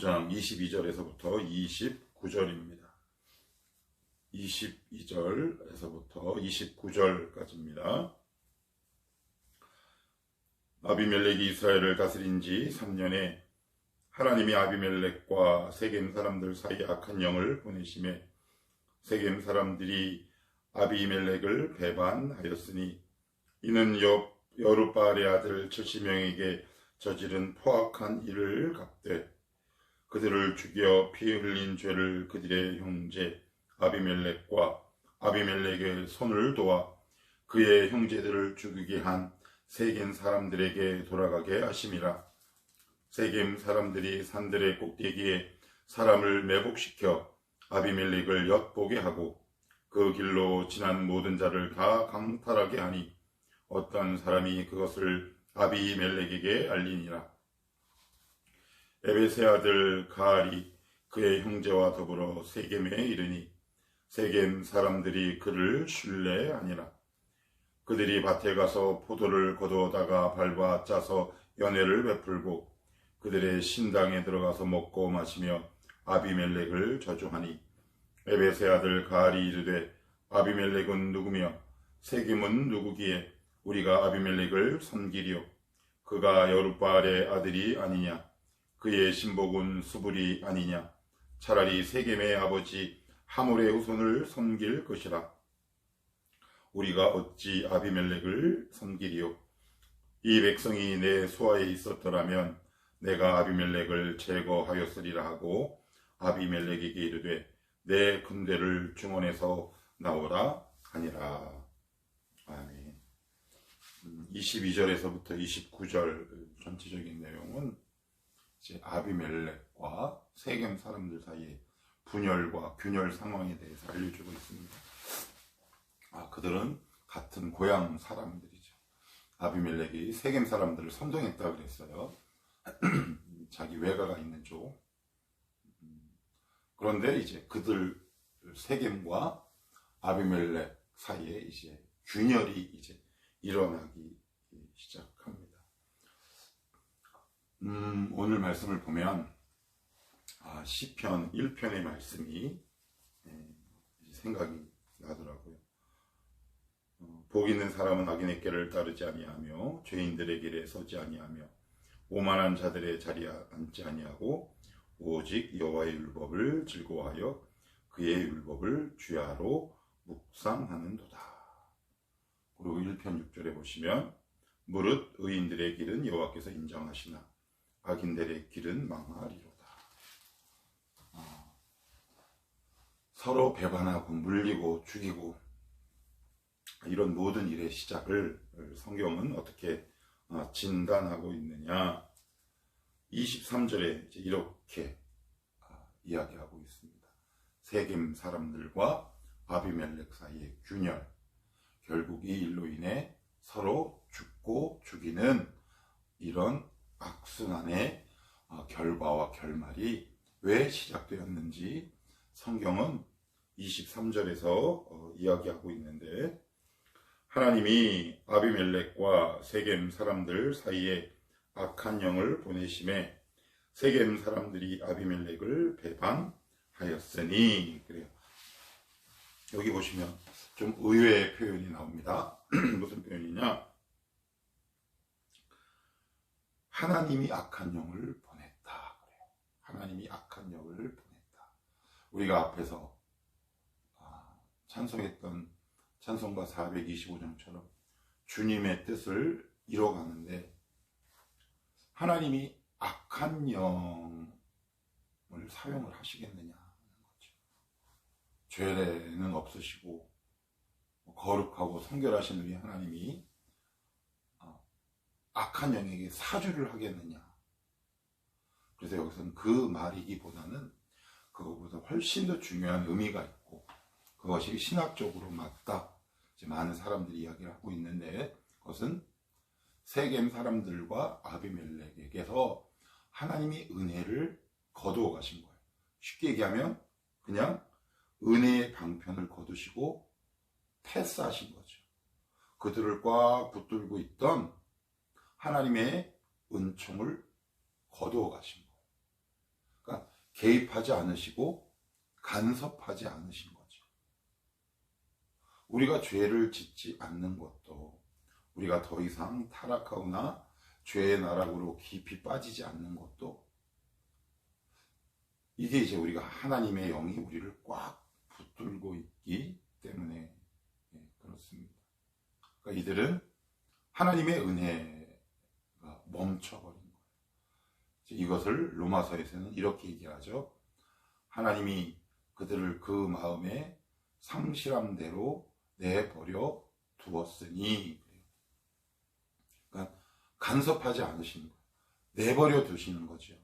9장 22절에서부터 29절입니다. 22절에서부터 29절까지입니다. 아비멜렉이 이스라엘을 다스린 지 3년에 하나님이 아비멜렉과 세겜 사람들 사이에 악한 영을 보내심에 세겜 사람들이 아비멜렉을 배반하였으니 이는 여룻바알의 아들 70명에게 저지른 포악한 일을 갚되 그들을 죽여 피 흘린 죄를 그들의 형제 아비멜렉과 아비멜렉의 손을 도와 그의 형제들을 죽이게 한 세겜 사람들에게 돌아가게 하심이라. 세겜 사람들이 산들의 꼭대기에 사람을 매복시켜 아비멜렉을 엿보게 하고 그 길로 지난 모든 자를 다 강탈하게 하니 어떤 사람이 그것을 아비멜렉에게 알리니라. 에벳의 아들 가알이 그의 형제와 더불어 세겜에 이르니 세겜 사람들이 그를 신뢰하니라. 그들이 밭에 가서 포도를 거두어다가 밟아 짜서 연회를 베풀고 그들의 신당에 들어가서 먹고 마시며 아비멜렉을 저주하니 에벳의 아들 가알이 이르되 아비멜렉은 누구며 세겜은 누구기에 우리가 아비멜렉을 섬기리요. 그가 여룻바알의 아들이 아니냐. 그의 신복은 수불이 아니냐. 차라리 세겜의 아버지 하몰의 후손을 섬길 것이라. 우리가 어찌 아비멜렉을 섬기리요. 이 백성이 내 수하에 있었더라면 내가 아비멜렉을 제거하였으리라 하고 아비멜렉에게 이르되 내 군대를 중원에서 나오라 하니라. 아멘. 22절에서부터 29절 전체적인 내용은 이제 아비멜렉과 세겜 사람들 사이의 분열과 균열 상황에 대해서 알려주고 있습니다. 그들은 같은 고향 사람들이죠. 아비멜렉이 세겜 사람들을 선동했다고 그랬어요. 자기 외가가 있는 쪽. 그런데 이제 그들 세겜과 아비멜렉 사이에 이제 균열이 이제 일어나기 시작합니다. 오늘 말씀을 보면 시편 1편의 말씀이 생각이 나더라고요. 복 있는 사람은 악인의 길을 따르지 아니하며 죄인들의 길에 서지 아니하며 오만한 자들의 자리에 앉지 아니하고 오직 여호와의 율법을 즐거워하여 그의 율법을 주야로 묵상하는도다. 그리고 1편 6절에 보시면 무릇 의인들의 길은 여호와께서 인정하시나 악인들의 길은 망하리로다. 서로 배반하고 물리고 죽이고 이런 모든 일의 시작을 성경은 어떻게 진단하고 있느냐. 23절에 이렇게 이야기하고 있습니다. 세겜 사람들과 아비멜렉 사이의 균열, 결국 이 일로 인해 서로 죽고 죽이는 이런 악순환의 결과와 결말이 왜 시작되었는지 성경은 23절에서 이야기하고 있는데, 하나님이 아비멜렉과 세겜 사람들 사이에 악한 영을 보내심에 세겜 사람들이 아비멜렉을 배반하였으니, 그래요. 여기 보시면 좀 의외의 표현이 나옵니다. 무슨 표현이냐? 하나님이 악한 영을 보냈다. 그래요. 하나님이 악한 영을 보냈다. 우리가 앞에서 찬송했던 찬송가 425장처럼 주님의 뜻을 이뤄가는데 하나님이 악한 영을 사용을 하시겠느냐 하는 거죠. 죄는 없으시고 거룩하고 성결하신 우리 하나님이 악한 영에게 사주를 하겠느냐. 그래서 여기서는 그 말이기보다는 그것보다 훨씬 더 중요한 의미가 있고 그것이 신학적으로 맞다. 이제 많은 사람들이 이야기를 하고 있는데, 그것은 세겜 사람들과 아비멜렉에게서 하나님이 은혜를 거두어 가신 거예요. 쉽게 얘기하면 그냥 은혜의 방편을 거두시고 패스하신 거죠. 그들을 꽉 붙들고 있던 하나님의 은총을 거두어 가신 거예요. 그러니까 개입하지 않으시고 간섭하지 않으신 거죠. 우리가 죄를 짓지 않는 것도, 우리가 더 이상 타락하거나 죄의 나락으로 깊이 빠지지 않는 것도, 이게 이제 우리가 하나님의 영이 우리를 꽉 붙들고 있기 때문에 그렇습니다. 그러니까 이들은 하나님의 은혜가 멈춰버린 거예요. 이것을 로마서에서는 이렇게 얘기하죠. 하나님이 그들을 그 마음에 상실한 대로 내버려 두었으니. 그러니까 간섭하지 않으시는 거예요. 내버려 두시는 거죠.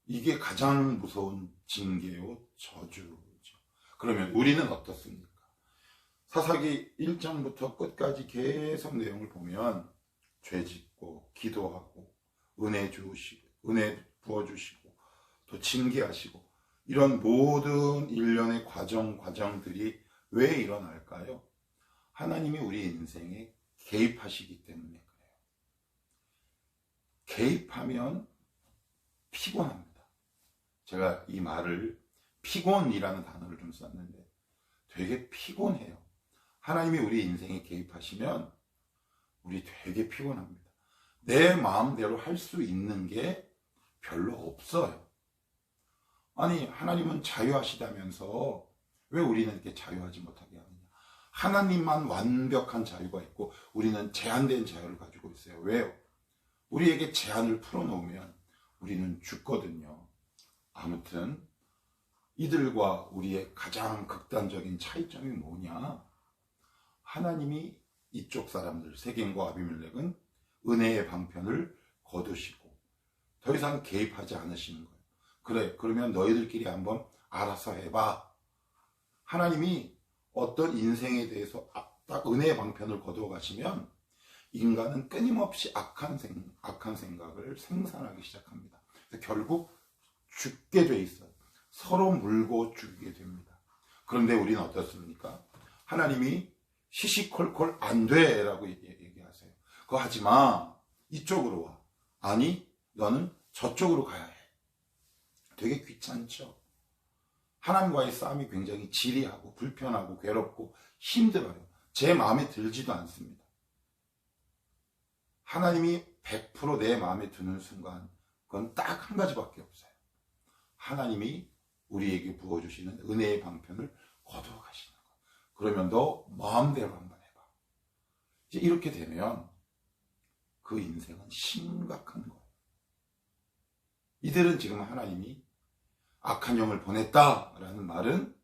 이게 가장 무서운 징계요 저주죠. 그러면 우리는 어떻습니까? 사사기 1장부터 끝까지 계속 내용을 보면 죄짓고 기도하고 은혜 주시고 은혜 부어주시고 또 징계하시고 이런 모든 일련의 과정들이 왜 일어날까요? 하나님이 우리 인생에 개입하시기 때문에 그래요. 개입하면 피곤합니다. 제가 이 말을 피곤이라는 단어를 좀 썼는데 되게 피곤해요. 하나님이 우리 인생에 개입하시면 우리 되게 피곤합니다. 내 마음대로 할 수 있는 게 별로 없어요. 아니, 하나님은 자유하시다면서 왜 우리는 이렇게 자유하지 못하게 하느냐? 하나님만 완벽한 자유가 있고 우리는 제한된 자유를 가지고 있어요. 왜요? 우리에게 제한을 풀어놓으면 우리는 죽거든요. 아무튼 이들과 우리의 가장 극단적인 차이점이 뭐냐? 하나님이 이쪽 사람들 세겜과 아비멜렉은 은혜의 방편을 거두시고 더 이상 개입하지 않으시는 거예요. 그래, 그러면 너희들끼리 한번 알아서 해봐. 하나님이 어떤 인생에 대해서 딱 은혜의 방편을 거두어 가시면 인간은 끊임없이 악한 생각을 생산하기 시작합니다. 그래서 결국 죽게 돼 있어요. 서로 물고 죽게 됩니다. 그런데 우리는 어떻습니까? 하나님이 시시콜콜 안 돼 라고 얘기하세요. 그거 하지 마. 이쪽으로 와. 아니, 너는 저쪽으로 가야 해. 되게 귀찮죠? 하나님과의 싸움이 굉장히 지리하고 불편하고 괴롭고 힘들어요. 제 마음에 들지도 않습니다. 하나님이 100% 내 마음에 드는 순간 그건 딱 한 가지밖에 없어요. 하나님이 우리에게 부어주시는 은혜의 방편을 거두어 가시는 거. 그러면 너 마음대로 한번 해봐. 이제 이렇게 되면 그 인생은 심각한 거예요. 이들은 지금 하나님이 악한 영을 보냈다라는 말은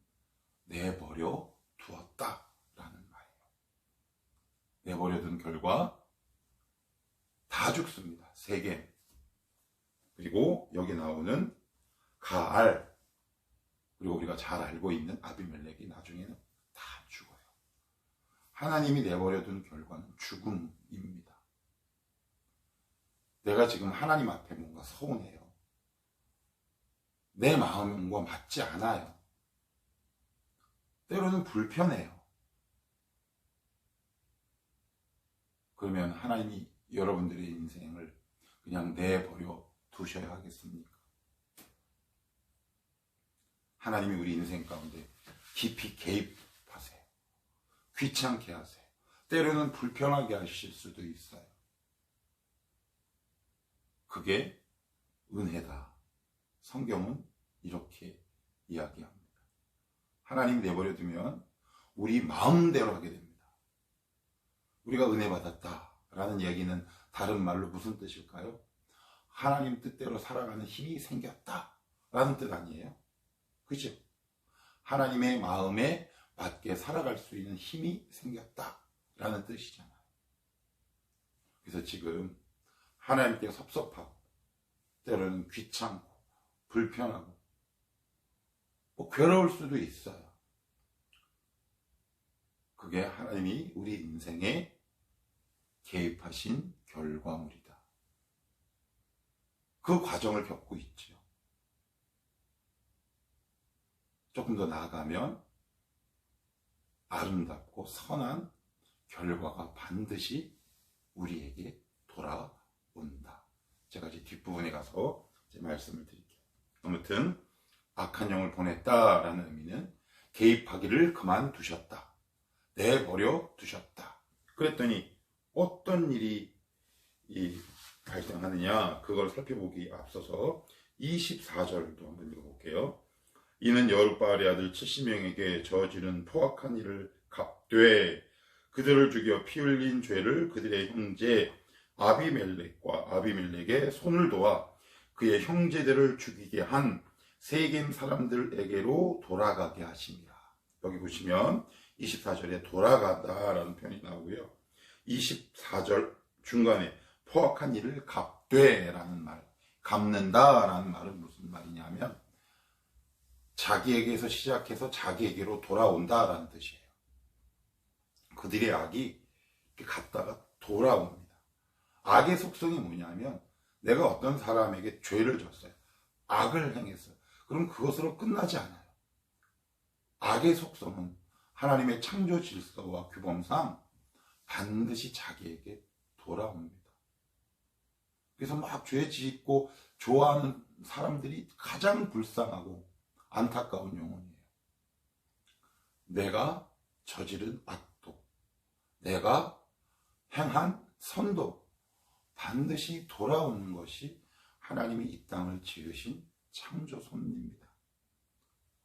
내버려 두었다라는 말이에요. 내버려 둔 결과 다 죽습니다. 세겜. 그리고 여기 나오는 가알, 그리고 우리가 잘 알고 있는 아비멜렉이 나중에는 다 죽어요. 하나님이 내버려 둔 결과는 죽음입니다. 내가 지금 하나님 앞에 뭔가 서운해요. 내 마음과 맞지 않아요. 때로는 불편해요. 그러면 하나님이 여러분들의 인생을 그냥 내버려 두셔야 하겠습니까? 하나님이 우리 인생 가운데 깊이 개입하세요. 귀찮게 하세요. 때로는 불편하게 하실 수도 있어요. 그게 은혜다. 성경은 이렇게 이야기합니다. 하나님 내버려 두면 우리 마음대로 하게 됩니다. 우리가 은혜 받았다라는 얘기는 다른 말로 무슨 뜻일까요? 하나님 뜻대로 살아가는 힘이 생겼다라는 뜻 아니에요? 그죠? 하나님의 마음에 맞게 살아갈 수 있는 힘이 생겼다라는 뜻이잖아요. 그래서 지금 하나님께 섭섭하고 때로는 귀찮고 불편하고 괴로울 수도 있어요. 그게 하나님이 우리 인생에 개입하신 결과물이다. 그 과정을 겪고 있죠. 조금 더 나아가면 아름답고 선한 결과가 반드시 우리에게 돌아온다. 제가 이제 뒷부분에 가서 이제 말씀을 드릴게요. 아무튼 악한 영을 보냈다라는 의미는 개입하기를 그만두셨다. 내버려 두셨다. 그랬더니 어떤 일이 발생하느냐, 그걸 살펴보기 앞서서 24절도 한번 읽어볼게요. 이는 여룻바알의 아들 70명에게 저지른 포악한 일을 갚되 그들을 죽여 피 흘린 죄를 그들의 형제 아비멜렉의 손을 도와 그의 형제들을 죽이게 한 세겜 사람들에게로 돌아가게 하심이라. 여기 보시면 24절에 돌아가다라는 표현이 나오고요. 24절 중간에 포악한 일을 갚되라는 말, 갚는다라는 말은 무슨 말이냐면 자기에게서 시작해서 자기에게로 돌아온다라는 뜻이에요. 그들의 악이 갔다가 돌아옵니다. 악의 속성이 뭐냐면 내가 어떤 사람에게 죄를 졌어요. 악을 행했어요. 그럼 그것으로 끝나지 않아요. 악의 속성은 하나님의 창조 질서와 규범상 반드시 자기에게 돌아옵니다. 그래서 막 죄 짓고 좋아하는 사람들이 가장 불쌍하고 안타까운 영혼이에요. 내가 저지른 악도, 내가 행한 선도 반드시 돌아오는 것이 하나님이 이 땅을 지으신 창조선입니다.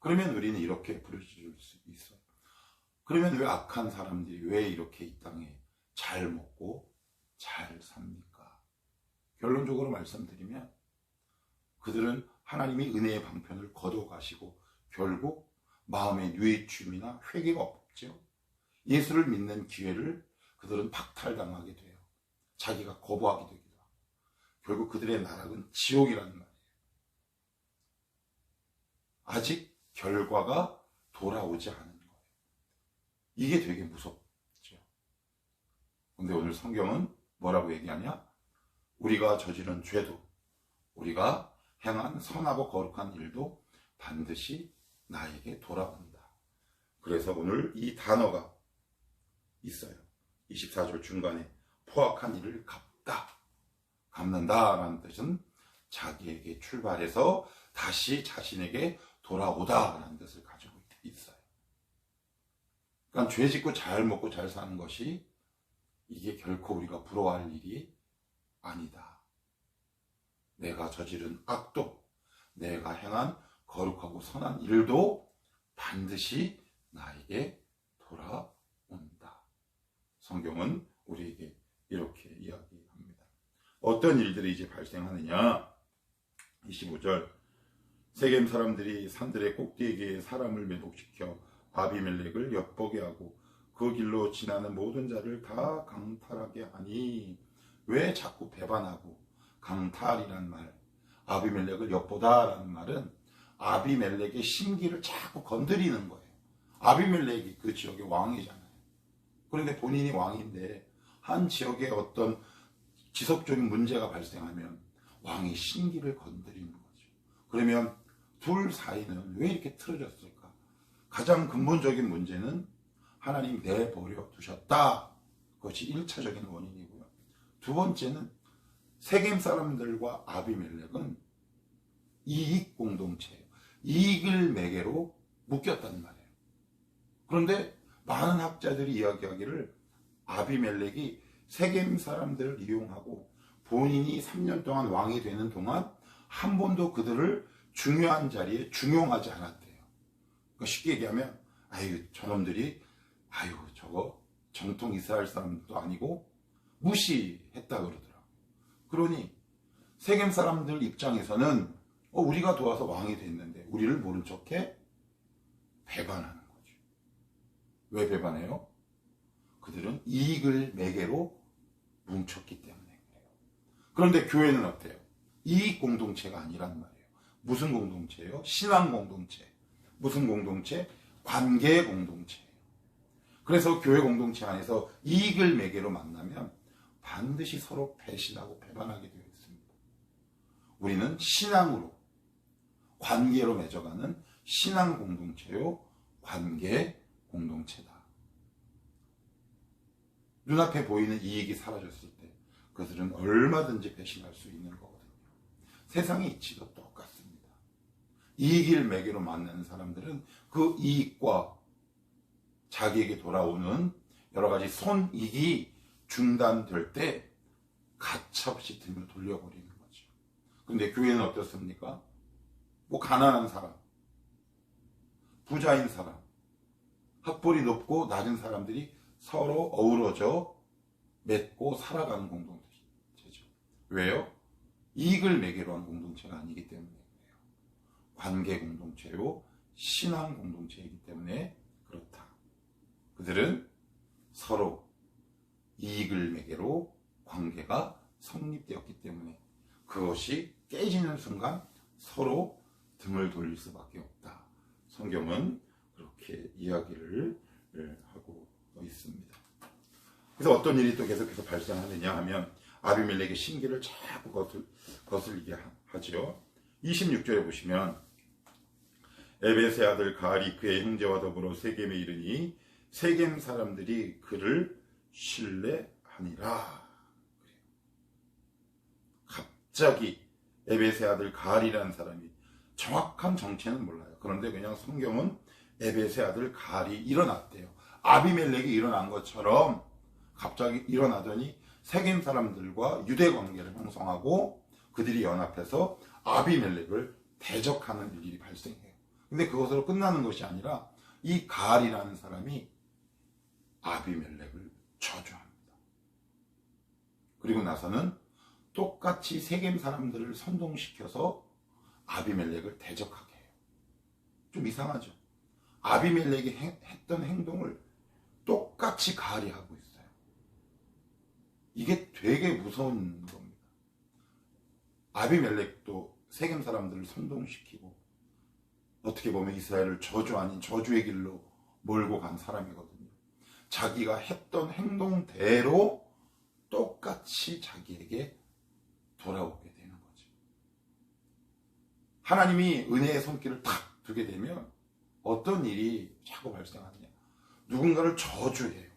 그러면 우리는 이렇게 부르실 수 있어요. 그러면 왜 악한 사람들이 왜 이렇게 이 땅에 잘 먹고 잘 삽니까? 결론적으로 말씀드리면 그들은 하나님이 은혜의 방편을 거둬가시고 결국 마음의 뉘우침이나 회개가 없죠. 예수를 믿는 기회를 그들은 박탈당하게 돼요. 자기가 거부하게 되기도 하고 결국 그들의 나락은 지옥이라는 말이에요. 아직 결과가 돌아오지 않은 거예요. 이게 되게 무섭죠. 근데 오늘 성경은 뭐라고 얘기하냐? 우리가 저지른 죄도, 우리가 행한 선하고 거룩한 일도 반드시 나에게 돌아온다. 그래서 오늘 이 단어가 있어요. 24절 중간에 포악한 일을 갚는다 라는 뜻은 자기에게 출발해서 다시 자신에게 돌아오다 라는 뜻을 가지고 있어요. 그러니까 죄 짓고 잘 먹고 잘 사는 것이 이게 결코 우리가 부러워할 일이 아니다. 내가 저지른 악도, 내가 행한 거룩하고 선한 일도 반드시 나에게 돌아온다. 성경은 우리에게 이렇게 이야기합니다. 어떤 일들이 이제 발생하느냐? 25절 세겜 사람들이 산들의 꼭대기에 사람을 매복시켜 아비멜렉을 엿보게 하고 그 길로 지나는 모든 자를 다 강탈하게 하니. 왜 자꾸 배반하고 강탈이란 말, 아비멜렉을 엿보다라는 말은 아비멜렉의 심기를 자꾸 건드리는 거예요. 아비멜렉이 그 지역의 왕이잖아요. 그런데 본인이 왕인데 한 지역에 어떤 지속적인 문제가 발생하면 왕의 심기를 건드리는 거죠. 그러면 둘 사이는 왜 이렇게 틀어졌을까? 가장 근본적인 문제는 하나님 내버려 두셨다. 그것이 1차적인 원인이고요. 두 번째는 세겜 사람들과 아비멜렉은 이익 공동체예요. 이익을 매개로 묶였단 말이에요. 그런데 많은 학자들이 이야기하기를 아비멜렉이 세겜 사람들을 이용하고 본인이 3년 동안 왕이 되는 동안 한 번도 그들을 중요한 자리에 중용하지 않았대요. 그러니까 쉽게 얘기하면 저놈들이 저거 정통 이스라엘 사람도 아니고 무시했다 그러더라고요. 그러니 세겜 사람들 입장에서는 우리가 도와서 왕이 됐는데 우리를 모른 척해? 배반하는 거죠. 왜 배반해요? 그들은 이익을 매개로 뭉쳤기 때문에 그래요. 그런데 교회는 어때요? 이익 공동체가 아니란 말이에요. 무슨 공동체예요? 신앙 공동체. 무슨 공동체? 관계 공동체예요. 그래서 교회 공동체 안에서 이익을 매개로 만나면 반드시 서로 배신하고 배반하게 되어 있습니다. 우리는 신앙으로, 관계로 맺어가는 신앙 공동체요, 관계 공동체다. 눈앞에 보이는 이익이 사라졌을 때 그들은 얼마든지 배신할 수 있는 거거든요. 세상의 이치도 똑같습니다. 이익을 매개로 만나는 사람들은 그 이익과 자기에게 돌아오는 여러 가지 손익이 중단될 때 가차없이 등을 돌려버리는 거죠. 근데 교회는 어떻습니까? 뭐 가난한 사람, 부자인 사람, 학벌이 높고 낮은 사람들이 서로 어우러져 맺고 살아가는 공동체죠. 왜요? 이익을 매개로 한 공동체가 아니기 때문에 그래요. 관계 공동체요, 신앙 공동체이기 때문에 그렇다. 그들은 서로 이익을 매개로 관계가 성립되었기 때문에 그것이 깨지는 순간 서로 등을 돌릴 수밖에 없다. 성경은 그렇게 이야기를 하고 있습니다. 그래서 어떤 일이 또 계속해서 발생하느냐 하면 아비멜렉의 심기를 자꾸 거슬리게 하죠. 26절에 보시면 에벳의 아들 가알이 그의 형제와 더불어 세겜에 이르니 세겜 사람들이 그를 신뢰하니라. 갑자기 에벳의 아들 가알이라는 사람이, 정확한 정체는 몰라요. 그런데 그냥 성경은 에벳의 아들 가알이 일어났대요. 아비멜렉이 일어난 것처럼 갑자기 일어나더니 세겜 사람들과 유대 관계를 형성하고 그들이 연합해서 아비멜렉을 대적하는 일이 발생해요. 근데 그것으로 끝나는 것이 아니라 이 가알이라는 사람이 아비멜렉을 저주합니다. 그리고 나서는 똑같이 세겜 사람들을 선동시켜서 아비멜렉을 대적하게 해요. 좀 이상하죠? 아비멜렉이 했던 행동을 똑같이 가알이 하고 있어요. 이게 되게 무서운 겁니다. 아비멜렉도 세겜 사람들을 선동시키고 어떻게 보면 이스라엘을 저주 아닌 저주의 길로 몰고 간 사람이거든요. 자기가 했던 행동대로 똑같이 자기에게 돌아오게 되는 거죠. 하나님이 은혜의 손길을 탁 두게 되면 어떤 일이 자꾸 발생하느냐. 누군가를 저주해요.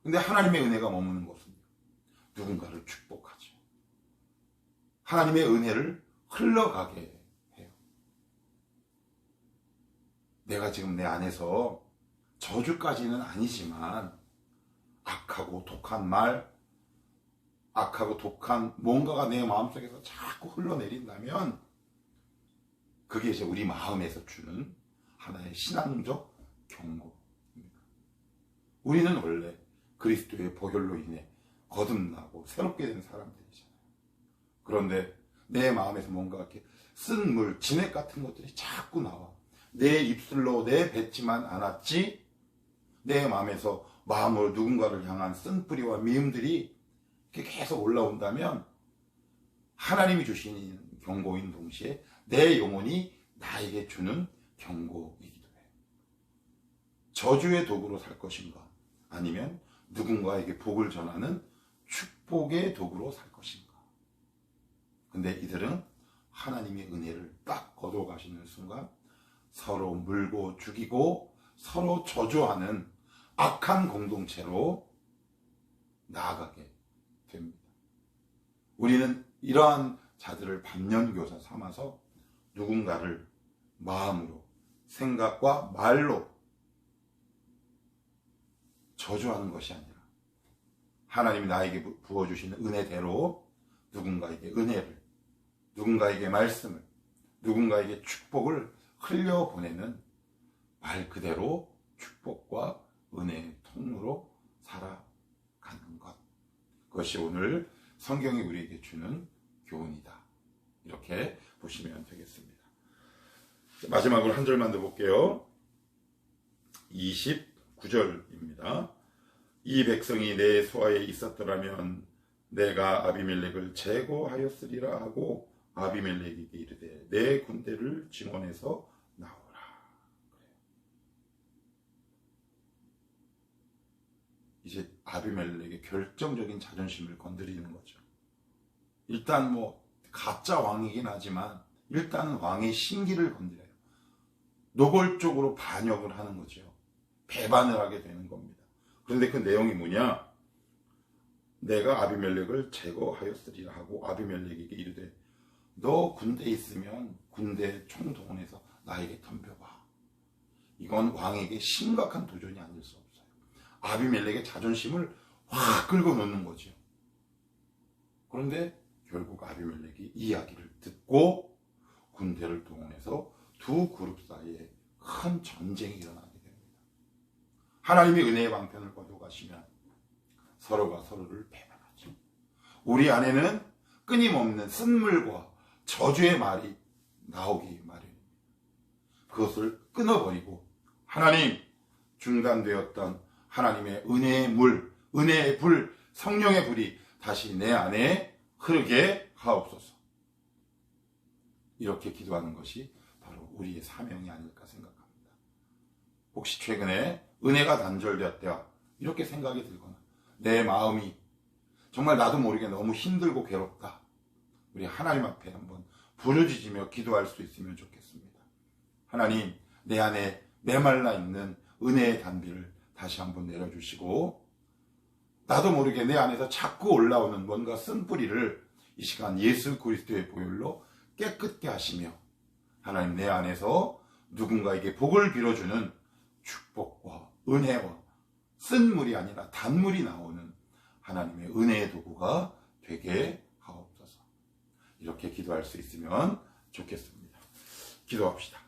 근데 하나님의 은혜가 머무는 것은 누군가를 축복하죠. 하나님의 은혜를 흘러가게 해요. 내가 지금 내 안에서 저주까지는 아니지만 악하고 독한 말, 악하고 독한 뭔가가 내 마음속에서 자꾸 흘러내린다면 그게 이제 우리 마음에서 주는 하나의 신앙적 경고입니다. 우리는 원래 그리스도의 보혈로 인해 거듭나고 새롭게 된 사람들이잖아요. 그런데 내 마음에서 뭔가 이렇게 쓴 물, 진액 같은 것들이 자꾸 나와. 내 입술로 내뱉지만 않았지 내 마음에서 마음으로 누군가를 향한 쓴뿌리와 미움들이 이렇게 계속 올라온다면 하나님이 주시는 경고인 동시에 내 영혼이 나에게 주는 경고이기도 해요. 저주의 도구로 살 것인가 아니면 누군가에게 복을 전하는 축복의 도구로 살 것인가. 근데 이들은 하나님의 은혜를 딱 거둬가시는 순간 서로 물고 죽이고 서로 저주하는 악한 공동체로 나아가게 됩니다. 우리는 이러한 자들을 반면교사 삼아서 누군가를 마음으로, 생각과 말로 저주하는 것이 아니라 하나님이 나에게 부어주시는 은혜대로 누군가에게 은혜를, 누군가에게 말씀을, 누군가에게 축복을 흘려보내는 말 그대로 축복과 은혜의 통로로 살아가는 것. 그것이 오늘 성경이 우리에게 주는 교훈이다. 이렇게 보시면 되겠습니다. 마지막으로 한 절만 더 볼게요. 29절입니다. 이 백성이 내 소하에 있었더라면 내가 아비멜렉을 제거하였으리라 하고 아비멜렉에게 이르되 내 군대를 증원해서 나오라. 이제 아비멜렉의 결정적인 자존심을 건드리는 거죠. 일단 뭐 가짜 왕이긴 하지만 일단은 왕의 신기를 건드려요. 노골적으로 반역을 하는 거죠. 배반을 하게 되는 겁니다. 그런데 그 내용이 뭐냐? 내가 아비멜렉을 제거하였으리라 하고 아비멜렉에게 이르되 너 군대 있으면 군대 총동원해서 나에게 덤벼봐. 이건 왕에게 심각한 도전이 아닐 수 없어요. 아비멜렉의 자존심을 확 끌고 놓는 거죠. 그런데 결국 아비멜렉이 이야기를 듣고 군대를 동원해서 두 그룹 사이에 큰 전쟁이 일어나게 됩니다. 하나님이 은혜의 방편을 거둬가시면 서로가 서로를 배반하죠. 우리 안에는 끊임없는 쓴물과 저주의 말이 나오기 마련입니다. 그것을 끊어버리고 하나님, 중단되었던 하나님의 은혜의 물, 은혜의 불, 성령의 불이 다시 내 안에 흐르게 하옵소서. 이렇게 기도하는 것이 바로 우리의 사명이 아닐까 생각합니다. 혹시 최근에 은혜가 단절되었다 이렇게 생각이 들거나 내 마음이 정말 나도 모르게 너무 힘들고 괴롭다, 우리 하나님 앞에 한번 부르짖으며 기도할 수 있으면 좋겠습니다. 하나님, 내 안에 메말라 있는 은혜의 단비를 다시 한번 내려주시고, 나도 모르게 내 안에서 자꾸 올라오는 뭔가 쓴뿌리를 이 시간 예수 그리스도의 보혈로 깨끗게 하시며, 하나님 내 안에서 누군가에게 복을 빌어주는 축복과 은혜와 쓴물이 아니라 단물이 나오는 하나님의 은혜의 도구가 되게 하옵소서. 이렇게 기도할 수 있으면 좋겠습니다. 기도합시다.